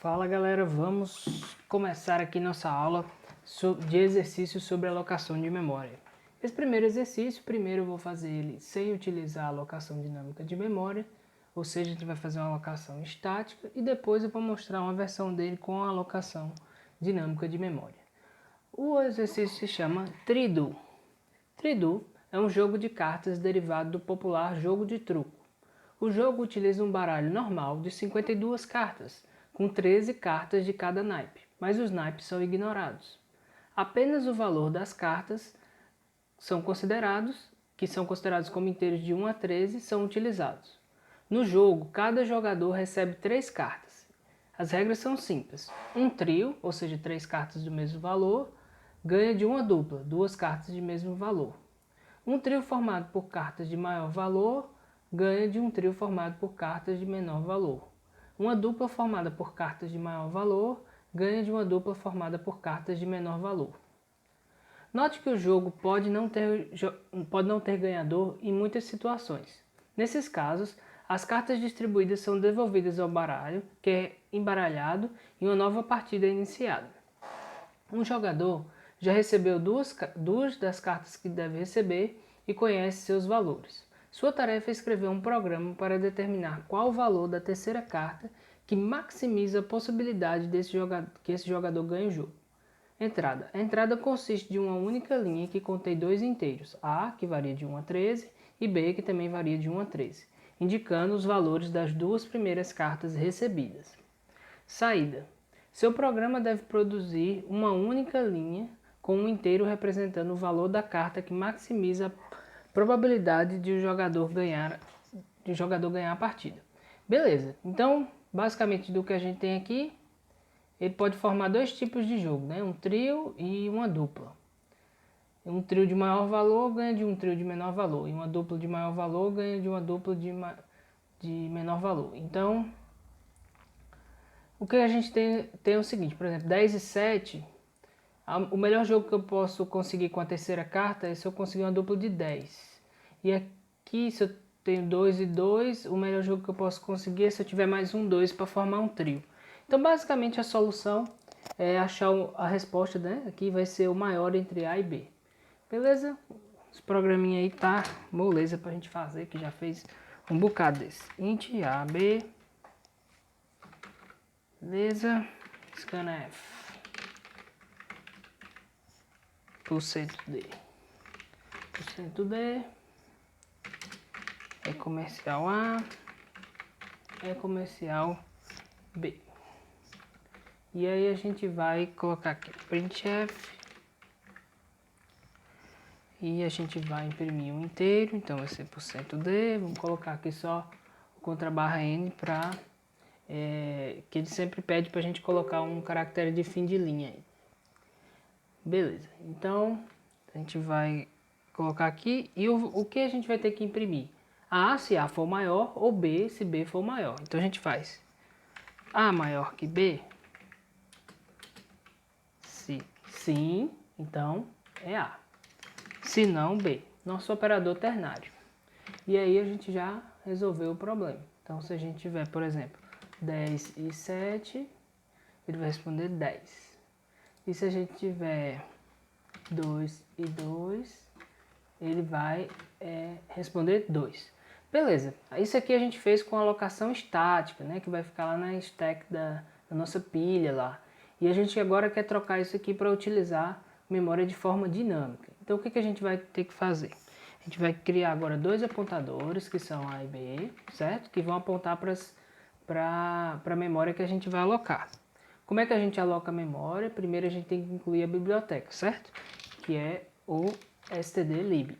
Fala galera, vamos começar aqui nossa aula de exercícios sobre alocação de memória. Esse primeiro exercício, eu vou fazer ele sem utilizar a alocação dinâmica de memória, ou seja, a gente vai fazer uma alocação estática e depois eu vou mostrar uma versão dele com a alocação dinâmica de memória. O exercício se chama Tridu. Tridu é um jogo de cartas derivado do popular jogo de truco. O jogo utiliza um baralho normal de 52 cartas, com 13 cartas de cada naipe, mas os naipes são ignorados. Apenas o valor das cartas que são considerados como inteiros de 1 a 13, são utilizados. No jogo, cada jogador recebe 3 cartas. As regras são simples. Um trio, ou seja, 3 cartas do mesmo valor, ganha de uma dupla, 2 cartas de mesmo valor. Um trio formado por cartas de maior valor ganha de um trio formado por cartas de menor valor. Uma dupla formada por cartas de maior valor ganha de uma dupla formada por cartas de menor valor. Note que o jogo pode não ter ganhador em muitas situações. Nesses casos, as cartas distribuídas são devolvidas ao baralho, que é embaralhado, e uma nova partida é iniciada. Um jogador já recebeu duas das cartas que deve receber e conhece seus valores. Sua tarefa é escrever um programa para determinar qual o valor da terceira carta que maximiza a possibilidade que esse jogador ganhe o jogo. Entrada. A entrada consiste de uma única linha que contém 2 inteiros, A, que varia de 1 a 13, e B, que também varia de 1 a 13, indicando os valores das 2 primeiras cartas recebidas. Saída. Seu programa deve produzir uma única linha com um inteiro representando o valor da carta que maximiza a probabilidade de o jogador ganhar a partida. Beleza, então basicamente do que a gente tem aqui, ele pode formar 2 tipos de jogo, né? Um trio e uma dupla. Um trio de maior valor ganha de um trio de menor valor, e uma dupla de maior valor ganha de uma dupla de menor valor. Então, o que a gente tem é o seguinte, por exemplo, 10 e 7, o melhor jogo que eu posso conseguir com a terceira carta é se eu conseguir uma dupla de 10. E aqui, se eu tenho 2 e 2, o melhor jogo que eu posso conseguir é se eu tiver mais um 2 para formar um trio. Então, basicamente, a solução é achar a resposta, né? Aqui vai ser o maior entre A e B. Beleza? Esse programinha aí tá moleza pra gente fazer, que já fez um bocado desse. Int A, B. Beleza? Scanf. %D. %D. É comercial A. É comercial B. E aí a gente vai colocar aqui printf. E a gente vai imprimir um inteiro, então vai ser %D. Vamos colocar aqui só o contrabarra N para que ele sempre pede para a gente colocar um caractere de fim de linha aí. Beleza, então a gente vai colocar aqui e o que a gente vai ter que imprimir? A se A for maior, ou B se B for maior. Então a gente faz A maior que B. Se sim, então é A. Se não, B. Nosso operador ternário. E aí a gente já resolveu o problema. Então se a gente tiver, por exemplo, 10 e 7, ele vai responder 10. E se a gente tiver 2 e 2, ele vai responder 2. Beleza, isso aqui a gente fez com a alocação estática, né, que vai ficar lá na stack da nossa pilha lá. E a gente agora quer trocar isso aqui para utilizar memória de forma dinâmica. Então o que a gente vai ter que fazer? A gente vai criar agora 2 apontadores, que são A e B, certo? Que vão apontar para a memória que a gente vai alocar. Como é que a gente aloca a memória? Primeiro a gente tem que incluir a biblioteca, certo? Que é o stdlib.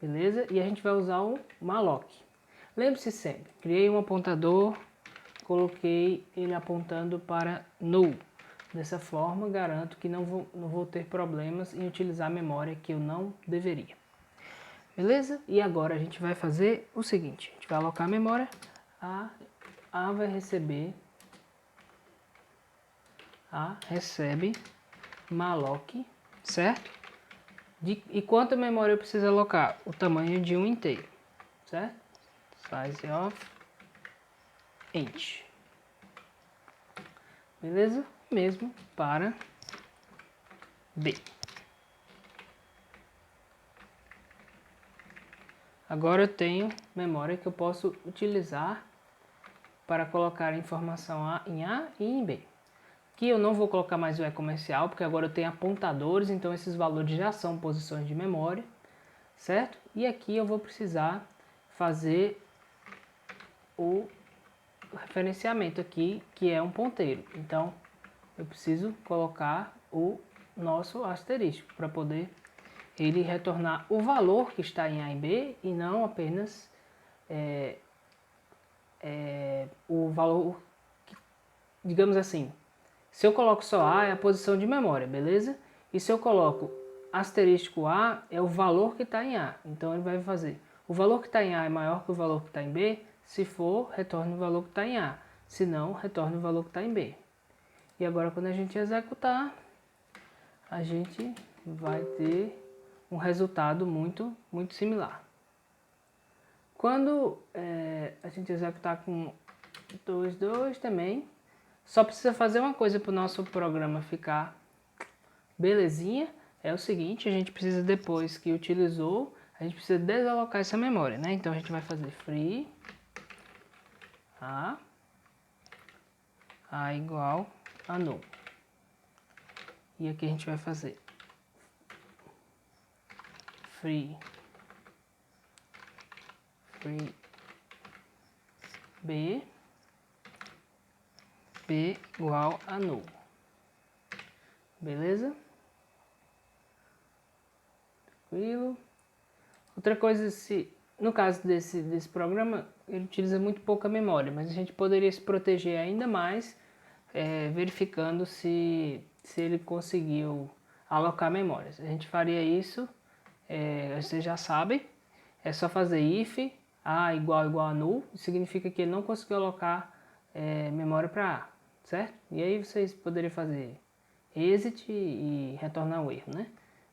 Beleza? E a gente vai usar o malloc. Lembre-se sempre, criei um apontador, coloquei ele apontando para null. Dessa forma, garanto que não vou ter problemas em utilizar a memória que eu não deveria. Beleza? E agora a gente vai fazer o seguinte, a gente vai alocar a memória, A vai receber, A recebe malloc, certo? E quanta memória eu preciso alocar? O tamanho de um inteiro, certo? Size of int. Beleza? Mesmo para B. Agora eu tenho memória que eu posso utilizar para colocar a informação em A e em B. Aqui eu não vou colocar mais o E comercial, porque agora eu tenho apontadores, então esses valores já são posições de memória, certo? E aqui eu vou precisar fazer o referenciamento aqui, que é um ponteiro. Então, eu preciso colocar o nosso asterisco para poder ele retornar o valor que está em A e B e não apenas o valor, digamos assim, se eu coloco só A é a posição de memória, beleza? E se eu coloco asterisco A é o valor que está em A, então ele vai fazer o valor que está em A é maior que o valor que está em B, se for, retorne o valor que está em A, se não, retorne o valor que está em B. E agora quando a gente executar, a gente vai ter um resultado muito similar. Quando a gente executar com 2 também, só precisa fazer uma coisa para o nosso programa ficar belezinha. É o seguinte, a gente precisa, depois que utilizou, a gente precisa desalocar essa memória, né? Então a gente vai fazer free A igual a null. E aqui a gente vai fazer free B igual a null. Beleza? Tranquilo. Outra coisa, no caso desse programa, ele utiliza muito pouca memória, mas a gente poderia se proteger ainda mais verificando se ele conseguiu alocar memórias. A gente faria isso, você já sabe, é só fazer if A igual a null, significa que ele não conseguiu alocar memória para A, certo? E aí vocês poderiam fazer exit e retornar o erro, né?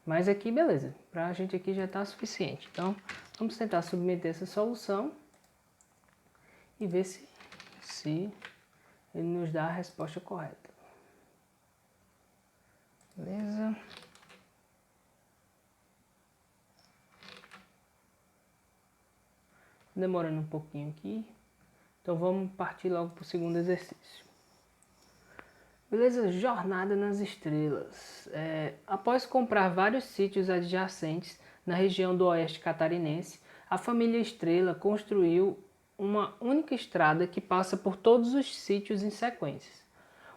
Mas aqui, beleza, para a gente aqui já está suficiente. Então, vamos tentar submeter essa solução e ver se ele nos dá a resposta correta. Beleza? Demorando um pouquinho aqui. Então vamos partir logo para o segundo exercício. Beleza? Jornada nas estrelas. Após comprar vários sítios adjacentes na região do oeste catarinense, a família Estrela construiu uma única estrada que passa por todos os sítios em sequência.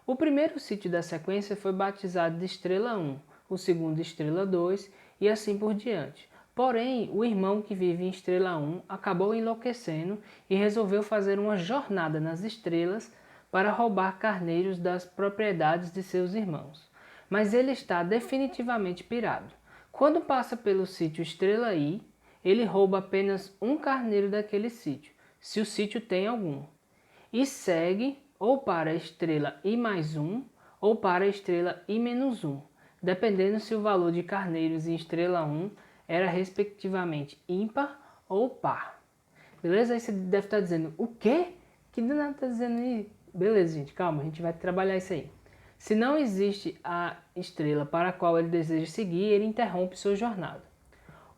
O primeiro sítio da sequência foi batizado de Estrela 1, o segundo Estrela 2 e assim por diante. Porém, o irmão que vive em Estrela 1 acabou enlouquecendo e resolveu fazer uma jornada nas estrelas para roubar carneiros das propriedades de seus irmãos. Mas ele está definitivamente pirado. Quando passa pelo sítio Estrela I, ele rouba apenas um carneiro daquele sítio, se o sítio tem algum, e segue ou para a estrela I+1 ou para a estrela I-1, dependendo se o valor de carneiros em estrela 1 era respectivamente ímpar ou par. Beleza? Aí você deve estar dizendo, o quê? Que danado está dizendo aí? Beleza, gente, calma, a gente vai trabalhar isso aí. Se não existe a estrela para a qual ele deseja seguir, ele interrompe sua jornada.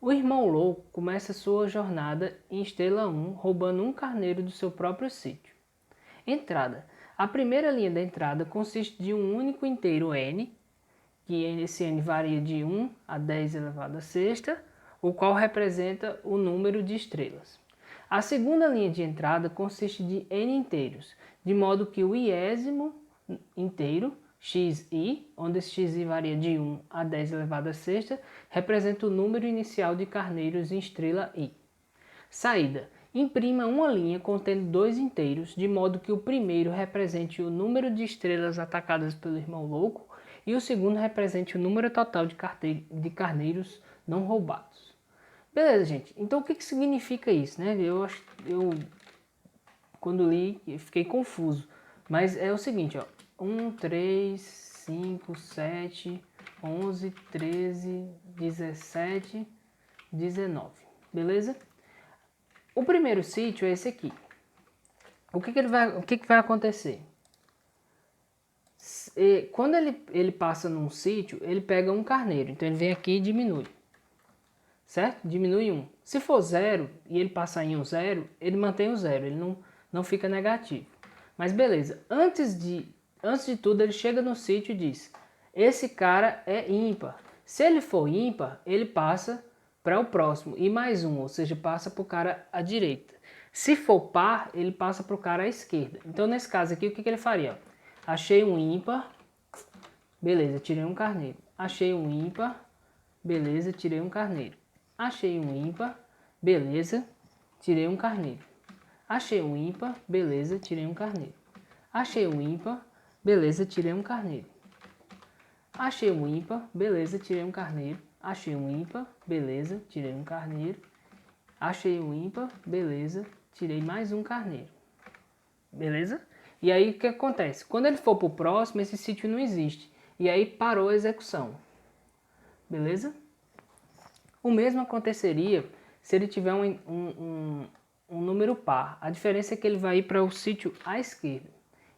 O irmão louco começa sua jornada em estrela 1, roubando um carneiro do seu próprio sítio. Entrada. A primeira linha da entrada consiste de um único inteiro n, que esse n varia de 1 a 10 elevado a sexta, o qual representa o número de estrelas. A segunda linha de entrada consiste de n inteiros, de modo que o iésimo inteiro, xi, onde esse xi varia de 1 a 10 elevado a sexta, representa o número inicial de carneiros em estrela i. Saída. Imprima uma linha contendo 2 inteiros, de modo que o primeiro represente o número de estrelas atacadas pelo irmão louco e o segundo represente o número total de carneiros não roubados. Beleza, gente. Então o que significa isso, né? Eu quando li, eu fiquei confuso. Mas é o seguinte, ó. 1, 3, 5, 7, 11, 13, 17, 19. Beleza? O primeiro sítio é esse aqui. O que vai acontecer? Quando ele passa num sítio, ele pega um carneiro. Então ele vem aqui e diminui. Certo? Diminui 1. Se for 0 e ele passar em um 0, ele mantém o 0. Ele não fica negativo. Mas beleza. Antes de tudo, ele chega no sítio e diz: esse cara é ímpar. Se ele for ímpar, ele passa para o próximo. E mais um, ou seja, passa para o cara à direita. Se for par, ele passa para o cara à esquerda. Então, nesse caso aqui, o que ele faria? Achei um ímpar. Beleza, tirei um carneiro. Achei um ímpar. Beleza, tirei um carneiro. Achei um ímpar. Beleza, tirei um carneiro. Achei um ímpar. Beleza, tirei um carneiro. Achei um ímpar. Beleza, tirei um carneiro. Achei um ímpar. Beleza, tirei um carneiro. Achei um ímpar. Beleza, tirei um carneiro. Achei um ímpar. Beleza, tirei mais um carneiro. Beleza? E aí o que acontece? Quando ele for para o próximo, esse sítio não existe. E aí parou a execução. Beleza? O mesmo aconteceria se ele tiver um número par. A diferença é que ele vai ir para o sítio à esquerda.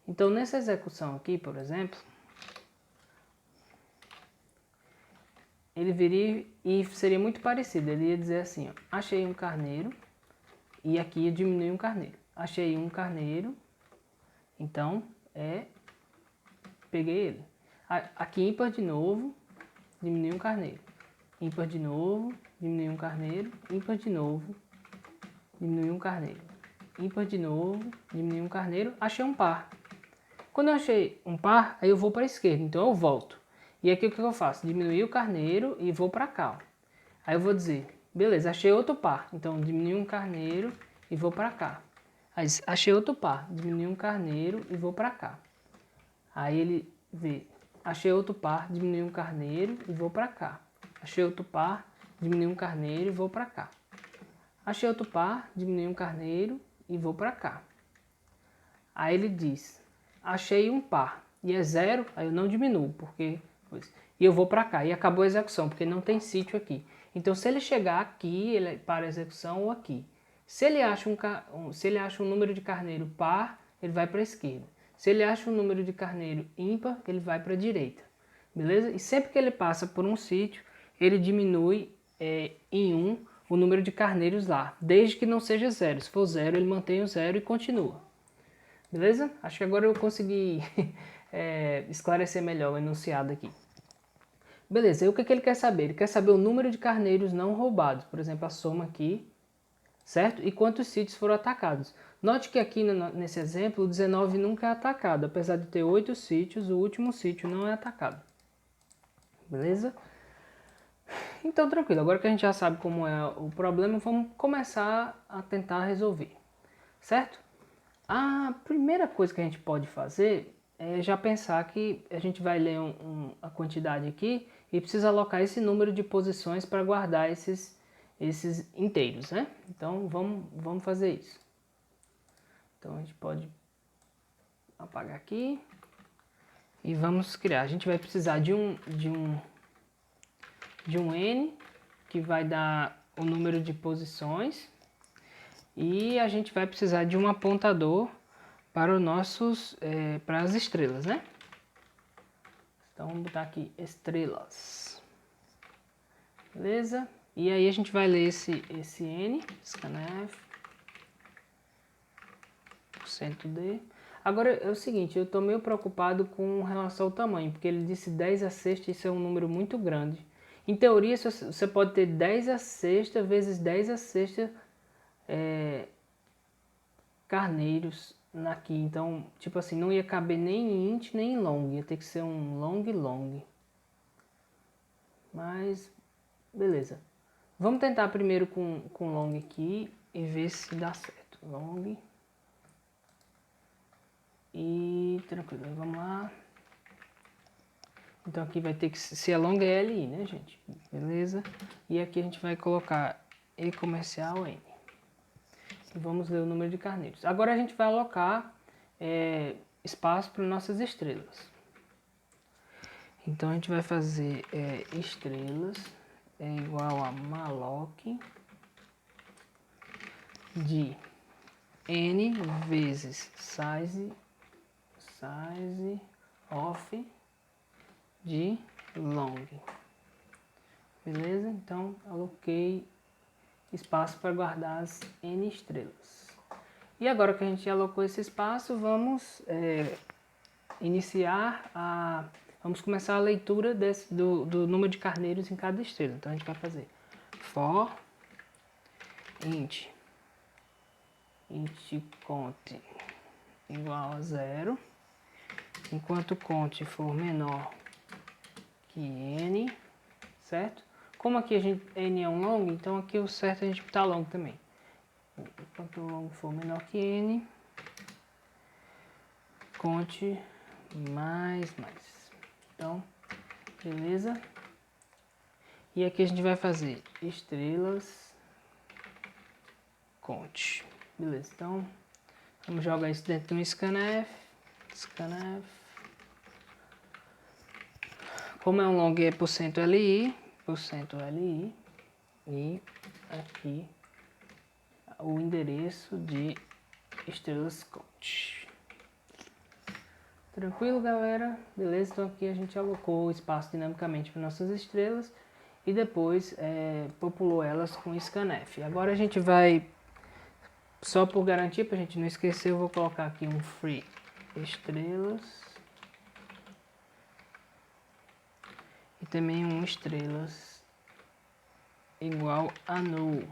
Então, nessa execução aqui, por exemplo, ele viria e seria muito parecido. Ele ia dizer assim, ó, achei um carneiro, e aqui ia diminuir um carneiro. Achei um carneiro, então, peguei ele. Aqui ímpar de novo, diminui um carneiro. Ímpar de novo, diminui um carneiro. Ímpar de novo, diminui um carneiro. Ímpar de novo, diminui um carneiro. Achei um par. Quando eu achei um par, aí eu vou para a esquerda, então eu volto. E aqui o que eu faço? Diminuir o carneiro e vou para cá. Aí eu vou dizer, beleza, achei outro par. Então diminui um carneiro e vou para cá. Aí achei outro par, diminui um carneiro e vou para cá. Aí ele vê, achei outro par, diminui um carneiro e vou para cá. Achei outro par, diminui um carneiro e vou para cá. Achei outro par, diminui um carneiro e vou para cá. Aí ele diz, achei um par e é 0, aí eu não diminuo, porque e eu vou para cá e acabou a execução, porque não tem sítio aqui. Então se ele chegar aqui, ele para a execução ou aqui. Se ele acha um número de carneiro par, ele vai para a esquerda. Se ele acha um número de carneiro ímpar, ele vai para a direita. Beleza? E sempre que ele passa por um sítio, ele diminui em 1 o número de carneiros lá, desde que não seja 0. Se for 0, ele mantém o 0 e continua. Beleza? Acho que agora eu consegui esclarecer melhor o enunciado aqui. Beleza, e o que ele quer saber? Ele quer saber o número de carneiros não roubados, por exemplo, a soma aqui, certo? E quantos sítios foram atacados. Note que aqui nesse exemplo, o 19 nunca é atacado. Apesar de ter 8 sítios, o último sítio não é atacado. Beleza? Então, tranquilo. Agora que a gente já sabe como é o problema, vamos começar a tentar resolver. Certo? A primeira coisa que a gente pode fazer é já pensar que a gente vai ler a quantidade aqui e precisa alocar esse número de posições para guardar esses inteiros, né? Então, vamos fazer isso. Então, a gente pode apagar aqui e vamos criar. A gente vai precisar de um N, que vai dar o número de posições, e a gente vai precisar de um apontador para para as estrelas, né? Então vamos botar aqui estrelas, beleza? E aí a gente vai ler esse N, scanf, %D. Agora é o seguinte, eu estou meio preocupado com relação ao tamanho, porque ele disse 10 a sexta, isso é um número muito grande. Em teoria, você pode ter 10 a sexta vezes 10 a sexta carneiros aqui. Então, tipo assim, não ia caber nem em int nem em long. Ia ter que ser um long. Mas, beleza. Vamos tentar primeiro com long aqui e ver se dá certo. Long. E tranquilo, vamos lá. Então aqui vai ter que ser long é LI, né, gente? Beleza? E aqui a gente vai colocar E comercial N. E vamos ler o número de carneiros. Agora a gente vai alocar espaço para nossas estrelas. Então a gente vai fazer estrelas é igual a malloc de n vezes size of de long. Beleza? Então aloquei espaço para guardar as n estrelas. E agora que a gente alocou esse espaço, vamos vamos começar a leitura do número de carneiros em cada estrela. Então a gente vai fazer for int count igual a 0, enquanto count for menor que n, certo? Como aqui n é um long, então aqui o certo é a gente botar long também. Enquanto o long for menor que n, count mais. Então, beleza? E aqui a gente vai fazer estrelas count. Beleza, então vamos jogar isso dentro de um scanf. Como é um long, é %li, e aqui o endereço de estrelas count. Tranquilo, galera? Beleza? Então aqui a gente alocou o espaço dinamicamente para nossas estrelas e depois populou elas com scanf. Agora a gente vai, só por garantia, para a gente não esquecer, eu vou colocar aqui um free estrelas e também um estrelas igual a null.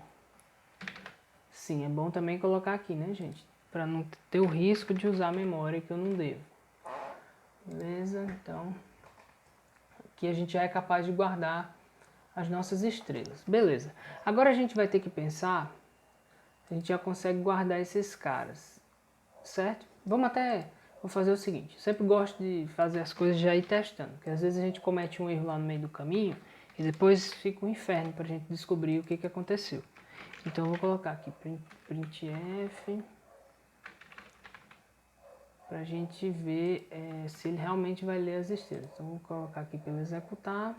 Sim, é bom também colocar aqui, né, gente? Para não ter o risco de usar a memória que eu não devo. Beleza? Então, aqui a gente já é capaz de guardar as nossas estrelas. Beleza. Agora a gente vai ter que pensar, a gente já consegue guardar esses caras, certo? Vou fazer o seguinte, eu sempre gosto de fazer as coisas já ir testando, porque às vezes a gente comete um erro lá no meio do caminho e depois fica um inferno para a gente descobrir o que aconteceu. Então eu vou colocar aqui printf para a gente ver se ele realmente vai ler as estrelas. Então vamos colocar aqui para ele executar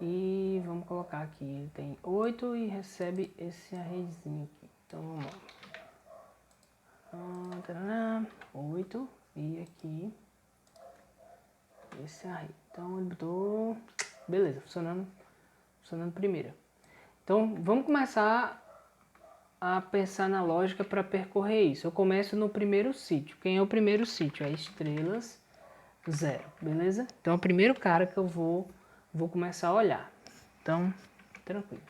e vamos colocar aqui, ele tem 8 e recebe esse arrayzinho aqui. Então vamos lá, 8 e aqui esse array. Então ele botou, beleza, funcionando primeiro. Então vamos começar a pensar na lógica para percorrer isso. Eu começo no primeiro sítio. Quem é o primeiro sítio? É estrelas 0, beleza? Então é o primeiro cara que eu vou começar a olhar. Então, tranquilo.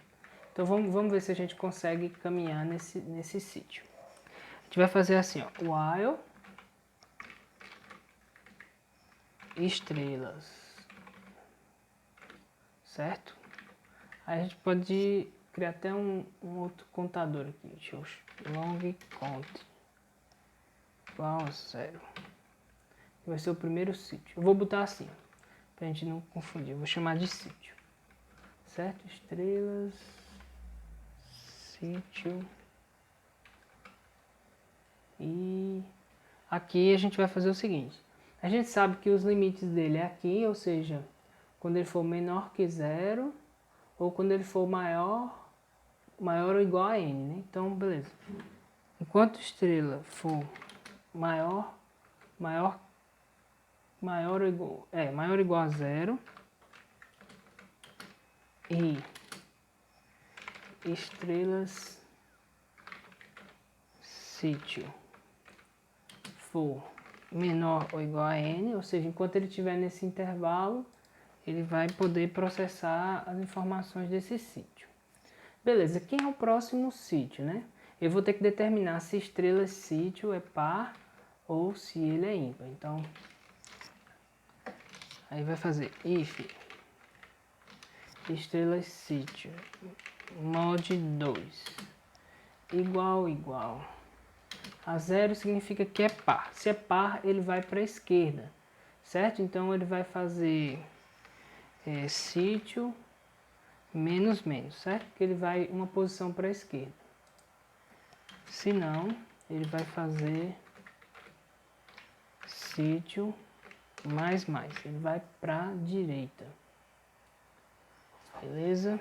Então vamos ver se a gente consegue caminhar nesse sítio. A gente vai fazer assim, ó, while estrelas, certo? Aí a gente pode criar até um outro contador aqui. Deixa eu long count igual a 0. Vai ser o primeiro sítio. Eu vou botar assim, pra gente não confundir. Eu vou chamar de sítio, certo? Estrelas, sítio. E aqui a gente vai fazer o seguinte. A gente sabe que os limites dele é aqui, ou seja, quando ele for menor que 0 ou quando ele for maior ou igual a n, né? Então, beleza. Enquanto estrela for maior ou igual a 0 e estrelas sítio for menor ou igual a n, ou seja, enquanto ele estiver nesse intervalo, ele vai poder processar as informações desse sítio. Beleza, quem é o próximo sítio, né? Eu vou ter que determinar se estrelas sítio é par ou se ele é ímpar. Então, aí vai fazer if estrelas sítio mod 2 igual a 0 significa que é par. Se é par, ele vai para a esquerda, certo? Então ele vai fazer sítio menos, certo? Porque ele vai uma posição para a esquerda. Se não, ele vai fazer sítio mais, ele vai para a direita. Beleza?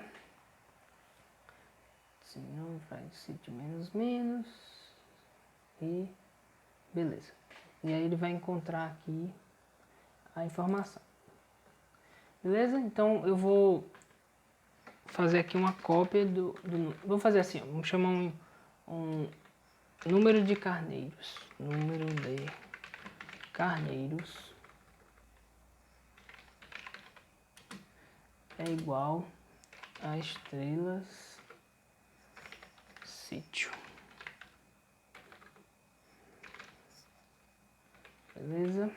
Senão faz sítio menos menos. E beleza. E aí ele vai encontrar aqui a informação. Beleza? Então eu vou fazer aqui uma cópia vou fazer assim, ó, vamos chamar um número de carneiros. Número de carneiros é igual a estrelas sítio. Beleza?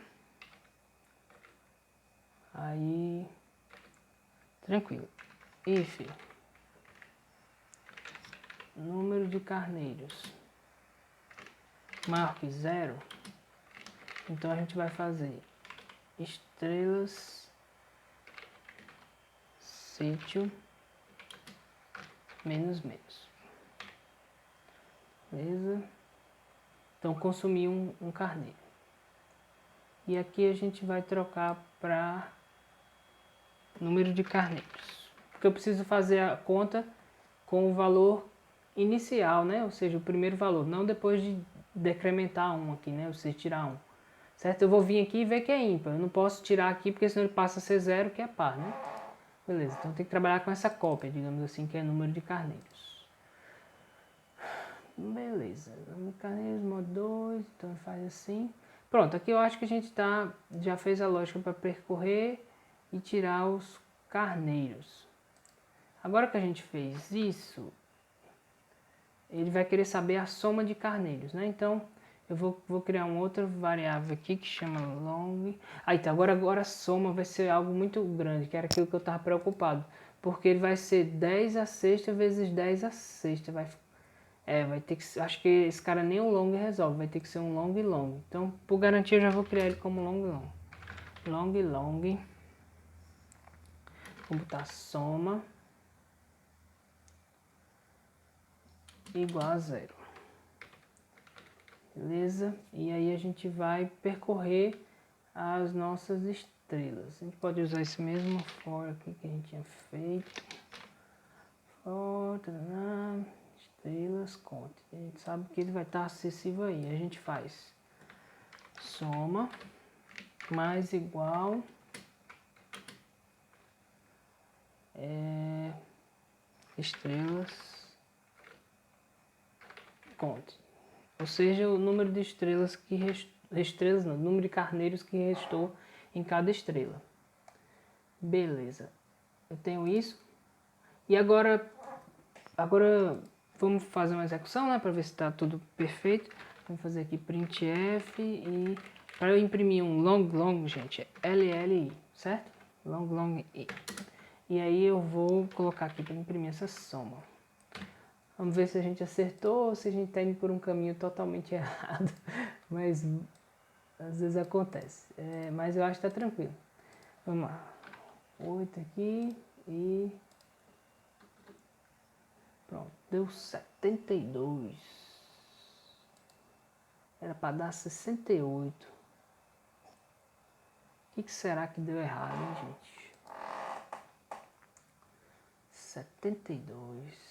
Aí, tranquilo. If número de carneiros maior que 0, então a gente vai fazer estrelas sítio menos menos. Beleza? Então consumi um carneiro. E aqui a gente vai trocar para número de carneiros. Porque eu preciso fazer a conta com o valor inicial, né? Ou seja, o primeiro valor, não depois de decrementar um aqui, né? Ou seja, tirar um. Certo? Eu vou vir aqui e ver que é ímpar. Eu não posso tirar aqui porque senão ele passa a ser 0, que é par, né? Beleza, então tem que trabalhar com essa cópia, digamos assim, que é número de carneiros. Beleza, número de carneiros, modo 2, então faz assim. Pronto, aqui eu acho que a gente já fez a lógica para percorrer e tirar os carneiros. Agora que a gente fez isso, ele vai querer saber a soma de carneiros, né? Então, eu vou criar uma outra variável aqui que chama long. Aí tá, agora a soma vai ser algo muito grande, que era aquilo que eu estava preocupado. Porque ele vai ser 10 a sexta vezes 10 a sexta. Vai ter que... Acho que esse cara nem o long resolve, vai ter que ser um long e long. Então, por garantia, eu já vou criar ele como long e long. Long e long. Vou botar soma igual a 0. Beleza? E aí a gente vai percorrer as nossas estrelas. A gente pode usar esse mesmo for aqui que a gente tinha feito. For, estrelas, conte. A gente sabe que ele vai estar acessível aí. A gente faz soma mais igual estrelas, conte. Ou seja, o número de estrelas que estrelas não, o número de carneiros que restou em cada estrela. Beleza. Eu tenho isso. E agora vamos fazer uma execução, né, para ver se está tudo perfeito. Vamos fazer aqui printf e para eu imprimir um long, gente, é LLI, certo? Long i. E aí eu vou colocar aqui para imprimir essa soma. Vamos ver se a gente acertou ou se a gente está indo por um caminho totalmente errado. Mas às vezes acontece. Mas eu acho que está tranquilo. Vamos lá. 8 aqui e... Pronto, deu 72. Era para dar 68. O que será que deu errado, hein, gente? 72.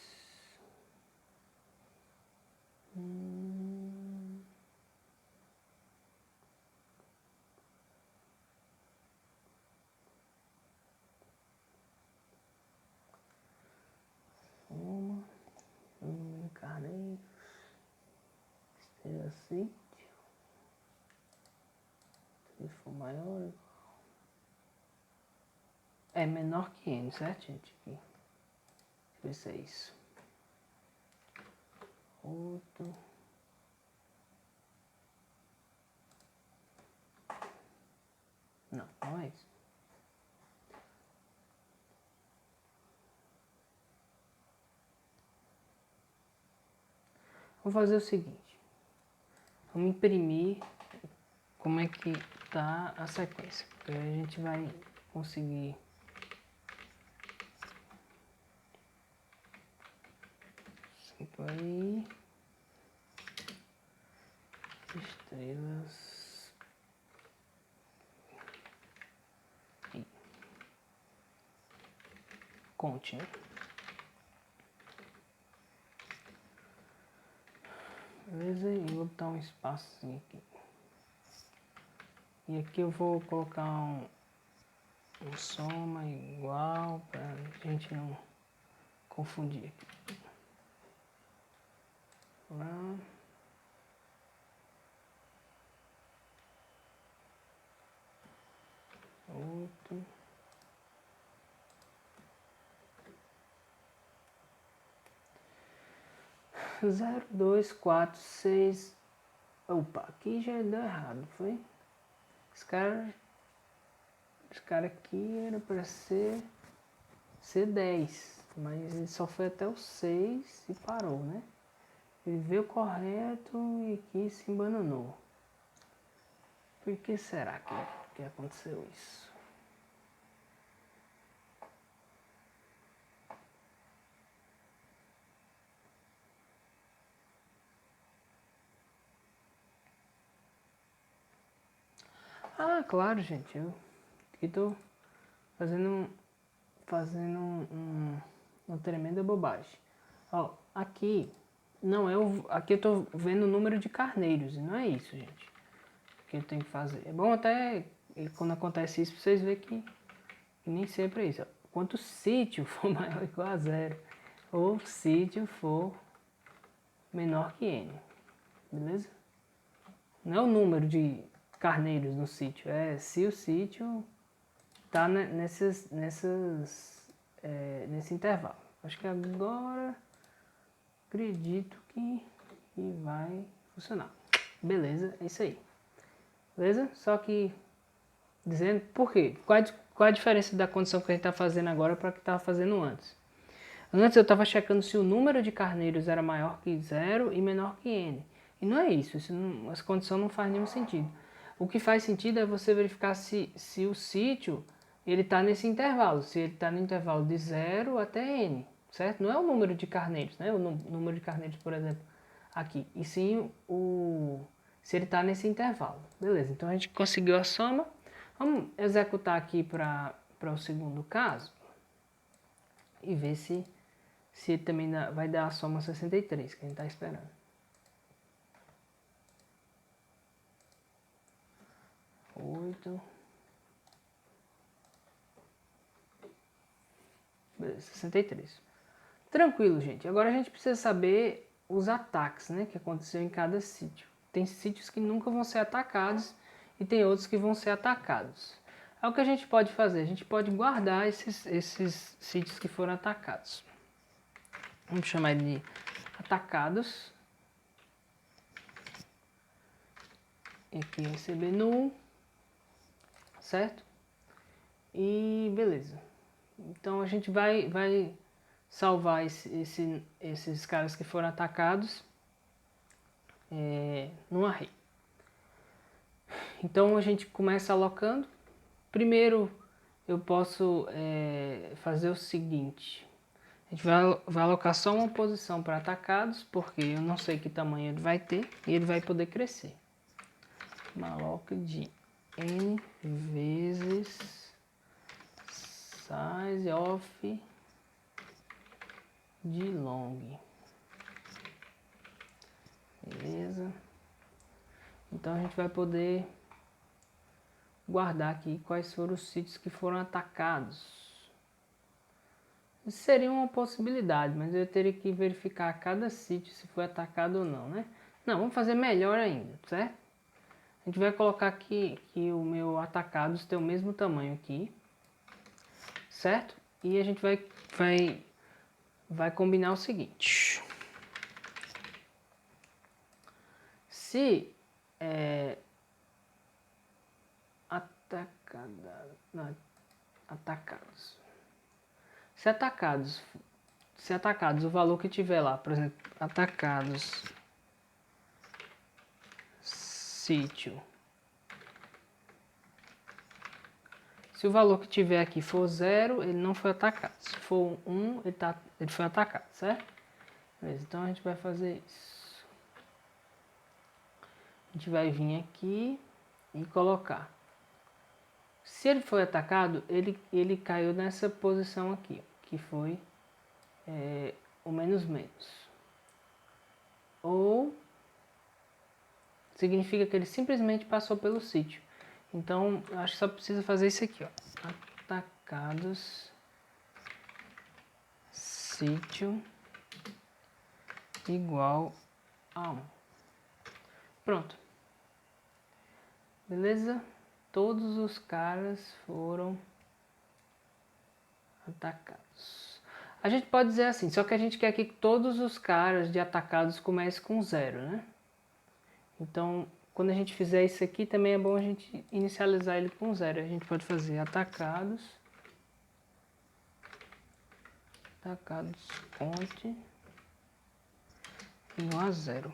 Carneiros. Estrela sítio. Se for maior... É menor que N, certo, gente? Aqui. Deixa eu ver se é isso. 8. Não é isso. Vamos fazer o seguinte. Vamos imprimir como é que tá a sequência. Porque a gente vai conseguir... Aí... Estrelas... conte, né? Beleza? E vou botar um espacinho aqui. E aqui eu vou colocar um soma igual para a gente não confundir aqui. Lá. Outro. Zero, dois, quatro, seis. Opa, aqui já deu errado, foi? Esse cara aqui era para ser 10, mas ele só foi até o 6 e parou, né? Ele veio correto e aqui se embananou. Por que será que aconteceu isso? Ah, claro, gente. Eu aqui tô fazendo uma tremenda bobagem. Ó, aqui não é aqui eu tô vendo o número de carneiros e não é isso, gente. Que eu tenho que fazer. É bom até quando acontece isso vocês verem que nem sempre é isso. Ó. Quanto o sítio for maior ou igual a 0, ou o sítio for menor que n, beleza? Não é o número de carneiros no sítio, é se o sítio tá nesse intervalo. Acho que agora acredito que vai funcionar. Beleza, é isso aí. Beleza? Só que dizendo por quê? Qual a diferença da condição que a gente está fazendo agora para o que estava fazendo antes? Antes eu estava checando se o número de carneiros era maior que 0 e menor que n. E não é isso, essa condição não faz nenhum sentido. O que faz sentido é você verificar se o sítio ele está nesse intervalo, se ele está no intervalo de 0 até n, certo? Não é o número de carneiros, né? O número de carneiros, por exemplo, aqui, e sim se ele está nesse intervalo. Beleza, então a gente conseguiu a soma. Vamos executar aqui para o segundo caso e ver se ele também vai dar a soma 63, que a gente está esperando. Beleza, 63. Tranquilo, gente. Agora a gente precisa saber os ataques, né, que aconteceu em cada sítio. Tem sítios que nunca vão ser atacados e tem outros que vão ser atacados. É o que a gente pode fazer. A gente pode guardar esses sítios que foram atacados. Vamos chamar de atacados. E aqui receber null, certo? E beleza. Então a gente vai salvar esses caras que foram atacados no array. Então a gente começa alocando. Primeiro eu posso fazer o seguinte. A gente vai alocar só uma posição para atacados, porque eu não sei que tamanho ele vai ter e ele vai poder crescer. Maloc de n vezes size of de long. Beleza? Então a gente vai poder guardar aqui quais foram os sítios que foram atacados. Isso seria uma possibilidade, mas eu teria que verificar cada sítio se foi atacado ou não, né? Não, vamos fazer melhor ainda, certo? A gente vai colocar aqui que o meu atacados tem o mesmo tamanho aqui, certo? E a gente vai combinar o seguinte. Se atacados. Se atacados o valor que tiver lá, por exemplo, atacados sítio. Se o valor que tiver aqui for 0, ele não foi atacado. Se for 1, ele foi atacado, certo? Beleza, então a gente vai fazer isso. A gente vai vir aqui e colocar. Se ele foi atacado, ele caiu nessa posição aqui, que foi o menos menos. Ou significa que ele simplesmente passou pelo sítio. Então, eu acho que só precisa fazer isso aqui, ó. Atacados, sítio, igual a 1. Pronto. Beleza? Todos os caras foram atacados. A gente pode dizer assim, só que a gente quer que todos os caras de atacados comecem com 0, né? Então, quando a gente fizer isso aqui, também é bom a gente inicializar ele com 0. A gente pode fazer atacados conte igual a 0.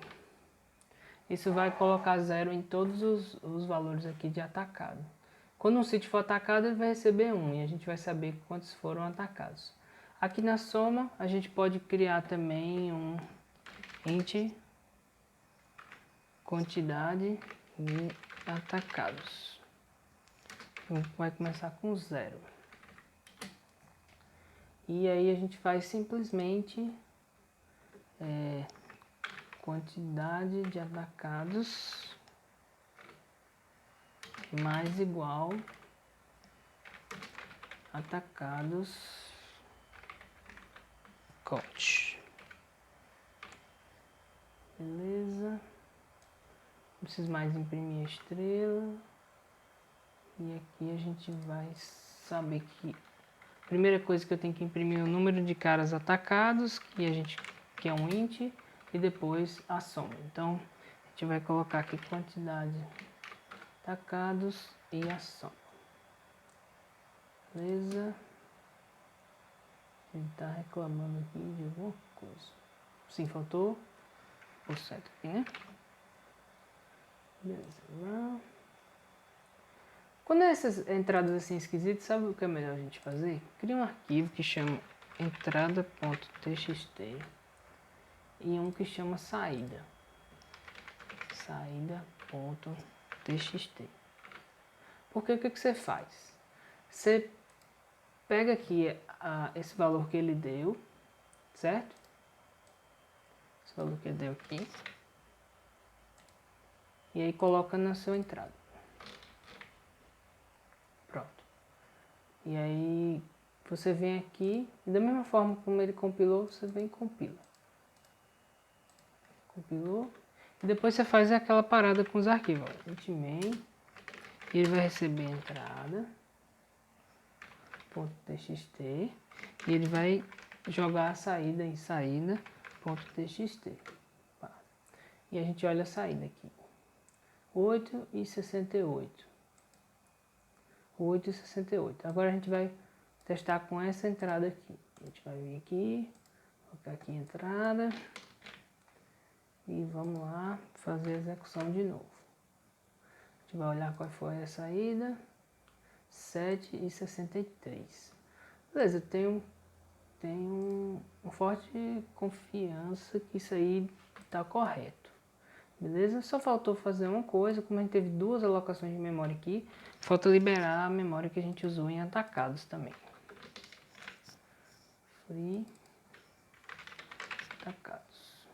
Isso vai colocar 0 em todos os valores aqui de atacado. Quando um sítio for atacado, ele vai receber 1 e a gente vai saber quantos foram atacados. Aqui na soma, a gente pode criar também um int quantidade de atacados. Vai começar com 0. E aí a gente faz simplesmente quantidade de atacados mais igual atacados count. Beleza. Não preciso mais imprimir a estrela. E aqui a gente vai saber que a primeira coisa que eu tenho que imprimir é o número de caras atacados, que é um int, e depois a soma. Então, a gente vai colocar aqui quantidade de atacados e a soma. Beleza? Ele está reclamando aqui de alguma coisa. Sim, faltou o certo aqui, né? Beleza. Quando é essas entradas assim esquisitas, sabe o que é melhor a gente fazer? Cria um arquivo que chama entrada.txt e um que chama saída. Saída.txt. Porque o que você faz? Você pega aqui esse valor que ele deu, certo? Esse valor que ele deu aqui. E aí coloca na sua entrada. Pronto. E aí você vem aqui, e da mesma forma como ele compilou, você vem e compila. Compilou. E depois você faz aquela parada com os arquivos. Int main, e ele vai receber a entrada .txt e ele vai jogar a saída em saída.txt. E a gente olha a saída aqui. 8,68. 8,68. Agora a gente vai testar com essa entrada aqui. A gente vai vir aqui, colocar aqui a entrada e vamos lá fazer a execução de novo. A gente vai olhar qual foi a saída. 7,63. Beleza, eu tenho uma forte confiança que isso aí está correto. Beleza? Só faltou fazer uma coisa, como a gente teve duas alocações de memória aqui, falta liberar a memória que a gente usou em atacados também. Free atacados.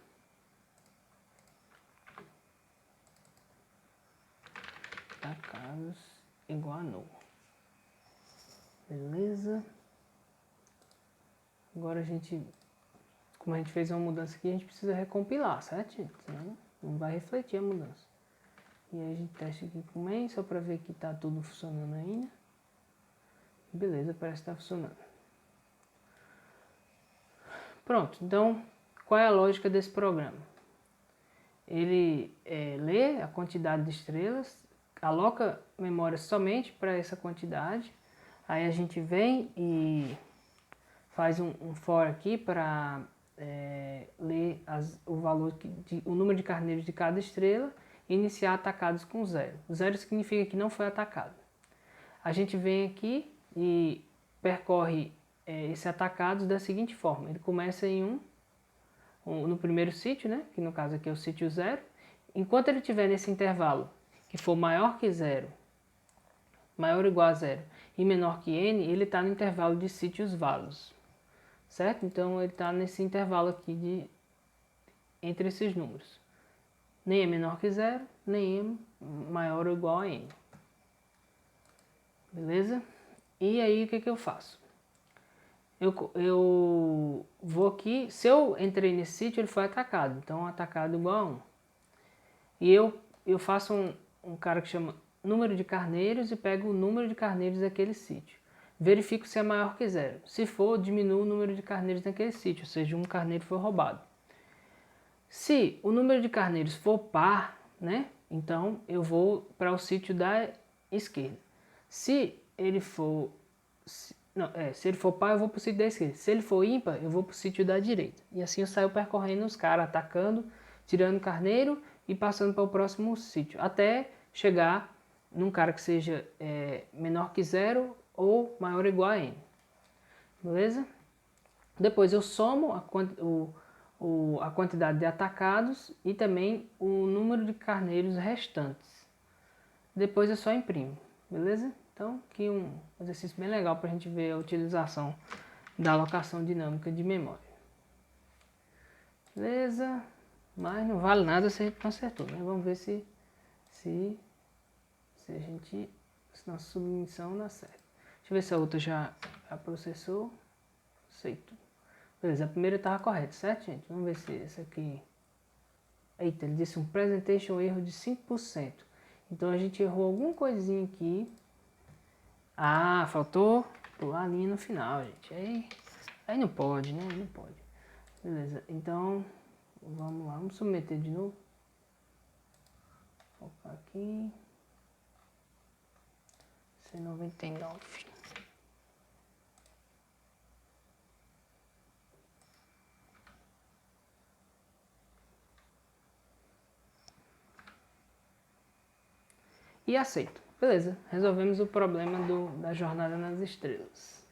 Atacados igual a null. Beleza? Agora como a gente fez uma mudança aqui, a gente precisa recompilar, certo, gente? Senão não vai refletir a mudança. E aí a gente testa aqui com o main, só para ver que tá tudo funcionando ainda. Beleza, parece que tá funcionando. Pronto, então qual é a lógica desse programa? Ele lê a quantidade de estrelas, aloca memória somente para essa quantidade. Aí a gente vem e faz um for aqui para ler o valor, o número de carneiros de cada estrela e iniciar atacados com 0. 0 significa que não foi atacado. A gente vem aqui e percorre esse atacados da seguinte forma. Ele começa em no primeiro sítio, né? Que no caso aqui é o sítio 0. Enquanto ele estiver nesse intervalo que for maior que 0, maior ou igual a 0 e menor que n, ele está no intervalo de sítios valos. certo? Então ele está nesse intervalo aqui entre esses números. Nem é menor que zero, nem é maior ou igual a n. Beleza? E aí o que eu faço? Eu vou aqui, se eu entrei nesse sítio, ele foi atacado, então atacado igual a 1. E eu faço um cara que chama número de carneiros e pego o número de carneiros daquele sítio. Verifico se é maior que zero. Se for, diminuo o número de carneiros naquele sítio, ou seja, um carneiro foi roubado. Se o número de carneiros for par, né, então eu vou para o sítio da esquerda. Se ele for se ele for par, eu vou para o sítio da esquerda. Se ele for ímpar, eu vou para o sítio da direita. E assim eu saio percorrendo os caras, atacando, tirando carneiro e passando para o próximo sítio. Até chegar num cara que seja menor que zero ou maior ou igual a n. Beleza? Depois eu somo a quantidade de atacados e também o número de carneiros restantes. Depois eu só imprimo. Beleza? Então, aqui um exercício bem legal para a gente ver a utilização da alocação dinâmica de memória. Beleza? Mas não vale nada se a gente não acertou, né? Vamos ver se nossa submissão dá certo. Deixa eu ver se a outra já processou. Aceito. Beleza, a primeira estava correta, certo, gente? Vamos ver se essa aqui... Eita, ele disse um presentation erro de 5%. Então a gente errou alguma coisinha aqui. Ah, faltou pular a linha no final, gente. Aí não pode, né? Não pode. Beleza, então vamos lá, vamos submeter de novo. Vou colocar aqui. C99. E aceito. Beleza, resolvemos o problema da jornada nas estrelas.